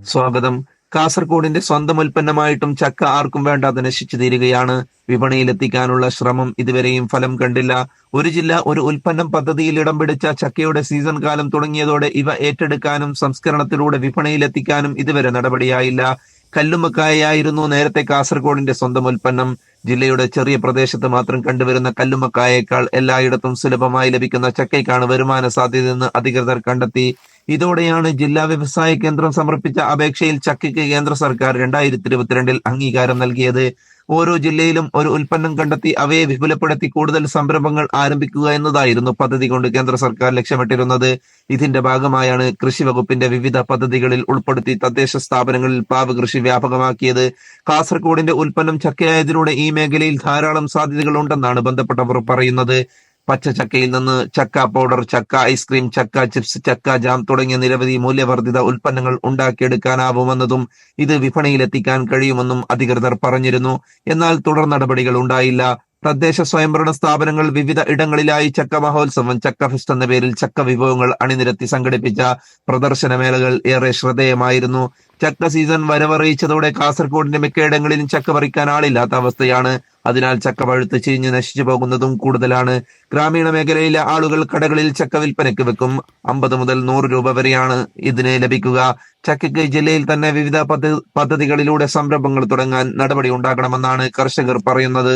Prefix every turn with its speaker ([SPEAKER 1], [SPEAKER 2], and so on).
[SPEAKER 1] സ്വാഗതം. കാസർഗോഡിന്റെ സ്വന്തം ഉൽപ്പന്നമായിട്ടും ചക്ക ആർക്കും വേണ്ടാതെ നശിച്ചു തീരുകയാണ്. വിപണിയിലെത്തിക്കാനുള്ള ശ്രമം ഇതുവരെയും ഫലം കണ്ടില്ല. ഒരു ജില്ല ഒരു ഉൽപ്പന്നം പദ്ധതിയിൽ ഇടം പിടിച്ച ചക്കയുടെ സീസൺ കാലം തുടങ്ങിയതോടെ ഇവ ഏറ്റെടുക്കാനും സംസ്കരണത്തിലൂടെ വിപണിയിലെത്തിക്കാനും ഇതുവരെ നടപടിയായില്ല. കല്ലുമ്മക്കായയായിരുന്നു നേരത്തെ കാസർഗോഡിന്റെ സ്വന്തം ഉൽപ്പന്നം. ജില്ലയുടെ ചെറിയ പ്രദേശത്ത് മാത്രം കണ്ടുവരുന്ന കല്ലുമ്മക്കായേക്കാൾ എല്ലായിടത്തും സുലഭമായി ലഭിക്കുന്ന ചക്കയ്ക്കാണ് വരുമാന സാധ്യതയെന്ന് അധികൃതർ കണ്ടെത്തി. ഇതോടെയാണ് ജില്ലാ വ്യവസായ കേന്ദ്രം സമർപ്പിച്ച അപേക്ഷയിൽ ചക്കയ്ക്ക് കേന്ദ്ര സർക്കാർ 2022 അംഗീകാരം നൽകിയത്. ഓരോ ജില്ലയിലും ഒരു ഉൽപ്പന്നം കണ്ടെത്തി അവയെ വിപുലപ്പെടുത്തി കൂടുതൽ സംരംഭങ്ങൾ ആരംഭിക്കുക എന്നതായിരുന്നു പദ്ധതി കൊണ്ട് കേന്ദ്ര സർക്കാർ ലക്ഷ്യമിട്ടിരുന്നത്. ഇതിന്റെ ഭാഗമായാണ് കൃഷി വകുപ്പിന്റെ വിവിധ പദ്ധതികളിൽ ഉൾപ്പെടുത്തി തദ്ദേശ സ്ഥാപനങ്ങളിൽ പ്ലാവ് കൃഷി വ്യാപകമാക്കിയത്. കാസർഗോഡിന്റെ ഉൽപ്പന്നം ചക്കയായതിലൂടെ ഈ മേഖലയിൽ ധാരാളം സാധ്യതകൾ ഉണ്ടെന്നാണ് ബന്ധപ്പെട്ടവർ പറയുന്നത്. പച്ചച്ചക്കയിൽ നിന്ന് ചക്ക പൗഡർ, ചക്ക ഐസ്ക്രീം, ചക്ക ചിപ്സ്, ചക്ക ജാം തുടങ്ങിയ നിരവധി മൂല്യവർദ്ധിത ഉൽപ്പന്നങ്ങൾ ഉണ്ടാക്കിയെടുക്കാനാവുമെന്നതും ഇത് വിപണിയിലെത്തിക്കാൻ കഴിയുമെന്നും അധികൃതർ പറഞ്ഞിരുന്നു. എന്നാൽ തുടർ നടപടികൾ ഉണ്ടായില്ല. തദ്ദേശ സ്വയംഭരണ സ്ഥാപനങ്ങൾ വിവിധ ഇടങ്ങളിലായി ചക്ക മഹോത്സവം, ചക്ക ഫെസ്റ്റ് എന്ന പേരിൽ ചക്ക വിഭവങ്ങൾ അണിനിരത്തി സംഘടിപ്പിച്ച പ്രദർശനമേളകൾ ഏറെ ശ്രദ്ധേയമായിരുന്നു. ചക്ക സീസൺ വരവറിയിച്ചതോടെ കാസർഗോഡിന്റെ മിക്കയിടങ്ങളിലും ചക്ക പറിക്കാൻ ആളില്ലാത്ത അവസ്ഥയാണ്. അതിനാൽ ചക്ക പഴുത്ത് ചീഞ്ഞ് നശിച്ചു പോകുന്നതും കൂടുതലാണ്. ഗ്രാമീണ മേഖലയിലെ ആളുകൾ കടകളിൽ ചക്ക വിൽപ്പനയ്ക്ക് വെക്കും. 50 മുതൽ 100 രൂപ വരെയാണ് ഇതിന് ലഭിക്കുക. ചക്കയ്ക്ക് ജില്ലയിൽ തന്നെ വിവിധ പദ്ധതികളിലൂടെ സംരംഭങ്ങൾ തുടങ്ങാൻ നടപടി ഉണ്ടാകണമെന്നാണ് കർഷകർ പറയുന്നത്.